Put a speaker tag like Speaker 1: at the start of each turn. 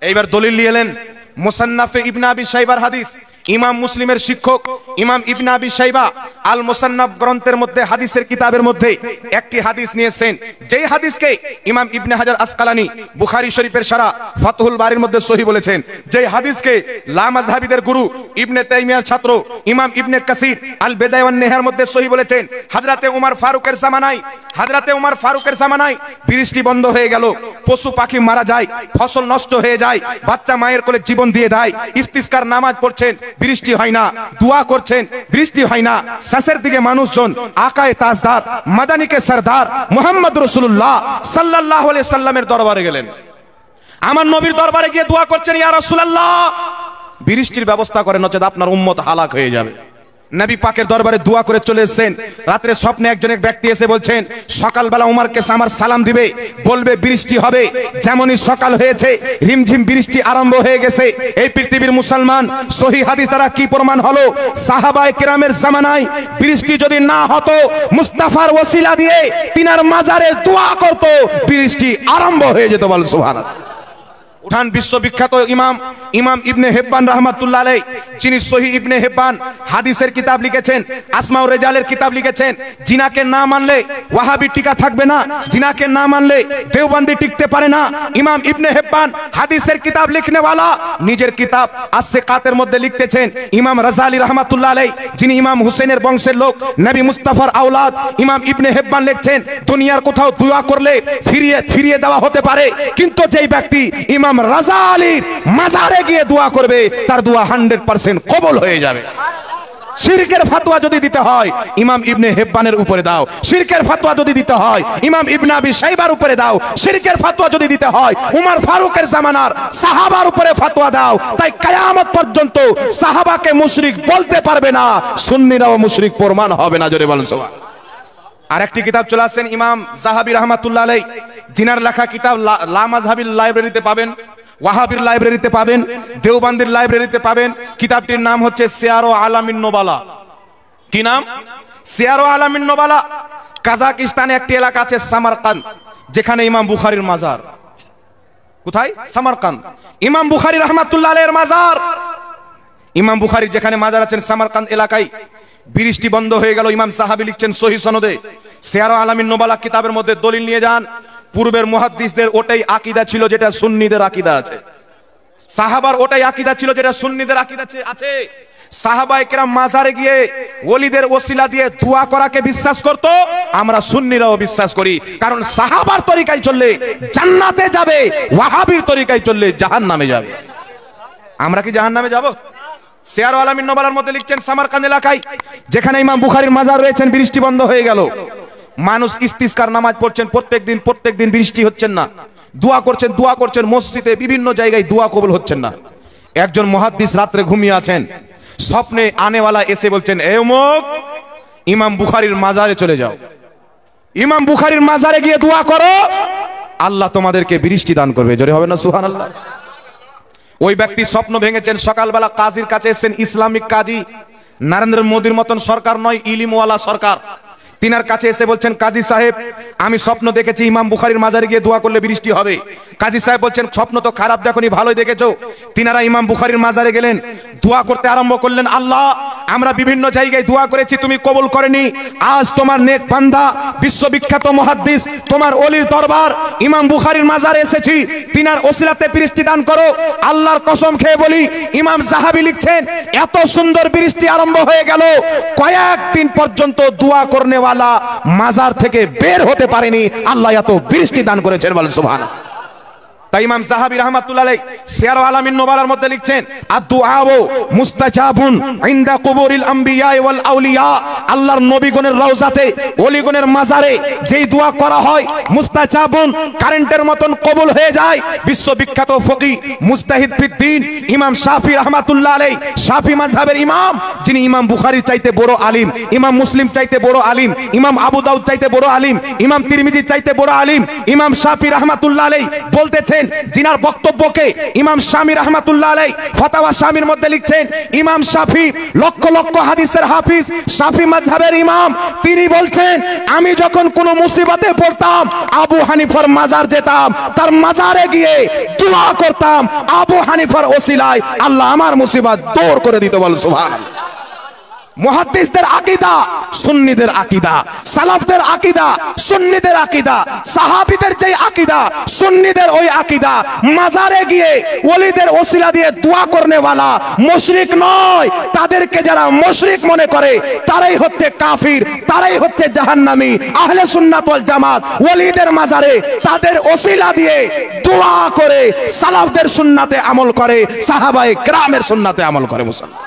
Speaker 1: এইবার দলিল নিয়ে এলেন মুসান্নাফে ইবনে আবি শাইবার হাদিস, ইমাম মুসলিমের শিক্ষক ইমাম ইবনে আবি শাইবা আল মুসান্নাফ গ্রন্থের মধ্যে হাদিসের কিতাবের মধ্যে একটি হাদিস নিয়েছেন, যেই হাদিসকে ইমাম ইবনে হাজার আসকালানি বুখারী শরীফের শারা ফাতহুল বারির মধ্যে সহিহ বলেছেন, যেই হাদিসকে লা মাযহাবিদের গুরু ইবনে তাইমিয়ার ছাত্র ইমাম ইবনে কাসির আল বিদায়া ওয়ান নিহার মধ্যে সহিহ বলেছেন। হযরতে উমর ফারুকের জামানায় বৃষ্টি বন্ধ হয়ে গেল, পশু পাখি মারা যায়, ফসল নষ্ট হয়ে যায়, বাচ্চা মায়ের কোলে জীবন দিয়ে দেয়, ইস্তিসকার নামাজ পড়ছেন, বৃষ্টি হয় না, দোয়া করছেন, বৃষ্টি হয় না। শেষের দিকে মানুষজন আকায়ে তাজদার মাদানিকে সরদার মুহাম্মদ রাসূলুল্লাহ সাল্লাল্লাহু আলাইহি সাল্লামের দরবারে গেলেন। আমার নবীর দরবারে গিয়ে দোয়া করছেন, ইয়া রাসূলুল্লাহ বৃষ্টির ব্যবস্থা করেন, নচেত আপনার উম্মত হালাক হয়ে যাবে। নবী পাকের দরবারে দোয়া করে চলে এসেছেন। রাতে স্বপ্নে একজন এক ব্যক্তি এসে বলছেন, সকালবেলা উমরকে আমার সালাম দিবে, বলবে বৃষ্টি হবে। যেমনই সকাল হয়েছে রিমঝিম বৃষ্টি আরম্ভ হয়ে গেছে। এই পৃথিবীর মুসলমান সহিহ হাদিস দ্বারা কি প্রমাণ হলো? সাহাবায়ে কেরামের জামানায় বৃষ্টি যদি না হতো, মুস্তাফার ওসিলা দিয়ে তিনার মাজারে দোয়া করত, বৃষ্টি আরম্ভ হয়ে যেত। বল সুবহানাল্লাহ। উঠান বিশ্ববিখ্যাত ইমাম ইবনে হিব্বান রাহমাতুল্লাহ আলাইহি, যিনি সহিহ ইবনে হিব্বান হাদিসের কিতাব লিখেছেন, আসমাউর রিজালের কিতাব লিখেছেন। জিনাকে না মানলে ওয়াহাবি টিকা থাকবে না, জিনাকে না মানলে দেওবন্দি টিকতে পারে না। ইমাম ইবনে হিব্বান হাদিসের কিতাব লিখনেওয়ালা নিজের কিতাব আস-সিকাতের মধ্যে লিখতেছেন। ইমাম রাজালি রাহমাতুল্লাহ আলাইহি, যিনি ইমাম হুসেনের বংশের লোক, নবী মুস্তাফার আওলাদ, ইমাম ইবনে হিব্বান লিখছেন, দুনিয়ার কোথাও দোয়া করলে ফিরিয়ে দেওয়া হতে পারে, কিন্তু যেই ব্যক্তি ইমাম রাজালির মাজারে গিয়ে দোয়া করবে, তার দোয়া 100% কবুল হয়ে যাবে। শিরকের ফতোয়া যদি দিতে হয় ইমাম ইবনে হিব্বানের উপরে দাও, শিরকের ফতোয়া যদি দিতে হয় ইমাম ইবনে আবি শাইবার উপরে দাও, শিরকের ফতোয়া যদি দিতে হয় উমর ফারুকের জামানার সাহাবার উপরে ফতোয়া দাও। তাই কিয়ামত পর্যন্ত সাহাবাকে মুশরিক বলতে পারবে না, সুন্নিরাও মুশরিক প্রমাণ হবে না। জোরে বলুন সুবহান। আরেকটি কিতাব চলে আসেন ইমাম যাহাবি রাহমাতুল্লাহ আলাইহি, জিনার লেখা কিতাব লা মাযহাবির লাইব্রেরিতে পাবেন, ওয়াহাবির লাইব্রেরিতে পাবেন, দেওবন্দির লাইব্রেরিতে পাবেন। কিতাবটির নাম হচ্ছে সিয়ারু আলামিন নুবালা। কি নাম? সিয়ারু আলামিন নুবালা। কাজাকিস্তানে একটি এলাকা আছে সামারকান্দ, যেখানে ইমাম বুখারীর মাজার। কোথায়? সামারকান্দ। ইমাম বুখারী রাহমাতুল্লাহ আলাইহির মাজার। ইমাম বুখারী যেখানে মাজার আছেন সামারকান্দ এলাকায়, বৃষ্টি বন্ধ হয়ে গেল। ইমাম সাহাবী লিখছেন সহিহ সনদে, সিয়ারু আলামিন নুবালা কিতাবের মধ্যে দলিল নিয়ে যান। পূর্বের মুহাদ্দিসদের ওটাই আকীদা ছিল যেটা সুন্নিদের আকীদা আছে, সাহাবার ওটাই আকীদা ছিল যেটা সুন্নিদের আকীদা আছে। সাহাবায়ে কেরাম মাজারে গিয়ে ওলিদের ওসিলা দিয়ে দোয়া করাকে বিশ্বাস করত, আমরা সুন্নিরাও বিশ্বাস করি। কারণ সাহাবার তরিকায় চললে জান্নাতে যাবে, ওয়াহাবির তরিকায় চললে জাহান্নামে যাবে। আমরা কি জাহান্নামে যাব? সিয়ারু আলামিন নুবালার মধ্যে লিখছেন, সামারকান্দ এলাকায় যেখানে ইমাম বুখারীর মাজার রয়েছেন, বৃষ্টি বন্ধ হয়ে গেল। মানুষ ইস্তিসকার নামাজ পড়ছেন, প্রত্যেকদিন বৃষ্টি হচ্ছেন না, দোয়া করছেন মসজিদে, বিভিন্ন জায়গায় দোয়া কবুল হচ্ছেন না। একজন মুহাদ্দিস রাত্রে ঘুমিয়ে আছেন, স্বপ্নে আনেওয়ালা এসে বলছেন, এ অমুক, ইমাম বুখারীর মাজারে চলে যাও, ইমাম বুখারীর মাজারে গিয়ে দোয়া করো, আল্লাহ তোমাদেরকে বৃষ্টি দান করবে। জোরে হবে না সুবহানাল্লাহ। ওই ব্যক্তি স্বপ্ন ভেঙেছেন, সকালবেলা কাজীর কাছে এসেছেন, ইসলামিক কাজী, নরেন্দ্র মোদীর মতন সরকার নয়, ইলিমওয়ালা সরকার। তিনার কাছে এসে বলছেন, কাজী সাহেব আমি স্বপ্ন দেখেছি ইমাম বুখারীর মাজারে গিয়ে দোয়া করলে বৃষ্টি হবে। কাজী সাহেব বলছেন, স্বপ্ন তো খারাপ দেখোনি, ভালোই দেখেছো। তিনারা ইমাম বুখারীর মাজারে গেলেন, দোয়া করতে আরম্ভ করলেন, আল্লাহ আমরা বিভিন্ন জায়গায় দোয়া করেছি, তুমি কবুল করেনি, আজ তোমার নেক বান্দা বিশ্ববিখ্যাত মুহাদ্দিস তোমার ওলির দরবার ইমাম বুখারীর মাজারে এসেছি, তিনার ওসিলাতে বৃষ্টি দান করো। আল্লাহর কসম খেয়ে বলি, ইমাম যাহাবী লিখছেন, এত সুন্দর বৃষ্টি আরম্ভ হয়ে গেল, কয়েকদিন পর্যন্ত দোয়া করনে মাজার থেকে বের হতে পারেনি, আল্লাহ এত বৃষ্টি দান করেছেন। বলেন সুবহানাল্লাহ। তাই ইমাম যাহাবী রাহমাতুল্লাহ আলাইহি সিয়ারু আলামিন নুবালার মধ্যে লিখছেন, আদ-দুআউ মুস্তাজাবুন ইনদা কুবুরিল আমবিয়া ওয়াল আউলিয়া। আল্লাহর নবীগণের রওজাতে, ওলিগণের মাজারে যেই দোয়া করা হয় মুস্তাজাবুন, কারেন্টের মতন কবুল হয়ে যায়। বিশ্ববিখ্যাত ফকি মুজতাহিদ ফিদ্দিন ইমাম শাফি রাহমাতুল্লাহ আলাইহি, শাফি মাযহাবের ইমাম, যিনি ইমাম বুখারীর চাইতে বড় আলিম, ইমাম মুসলিম চাইতে বড় আলিম, ইমাম আবু দাউদ চাইতে বড় আলিম, ইমাম তিরমিজি চাইতে বড় আলিম, ইমাম শাফি রাহমাতুল্লাহ আলাইহি বলতেছেন, জিনার বক্তব্যকে ইমাম শামী রাহমাতুল্লাহ আলাইহি ফাতাওয়া শামীর মধ্যে লিখছেন, ইমাম শাফি লক্ষ লক্ষ হাদিসের হাফিজ, শাফি মাযহাবের ইমাম, তিনি বলছেন আমি যখন কোনো মুসিবতে পড়তাম আবু হানিফার মাজার যেতাম, তার মাজারে গিয়ে দোয়া করতাম, আবু হানিফার ওসিলায় আল্লাহ আমার মুসিবত দূর করে দিত। বল সুবহানাল্লাহ। মুহাদ্দিসদের আকীদা সুন্নিদের আকীদা, সালাফদের আকীদা সুন্নিদের আকীদা, সাহাবীদের যেই আকীদা সুন্নিদের ওই আকীদা। মাজারে গিয়ে ওলিদের ওসিলা দিয়ে দোয়া করনে ওয়ালা মুশরিক নয়, তাদেরকে যারা মুশরিক মনে করে তারাই হচ্ছে কাফির, তারাই হচ্ছে জাহান্নামী। আহলে সুন্নাত ওয়াল জামাত ওলিদের মাজারে তাদের ওসিলা দিয়ে দোয়া করে সালাফদের সুন্নাতে আমল করে, সাহাবায়ে কেরামের সুন্নাতে আমল করে। মুসলমান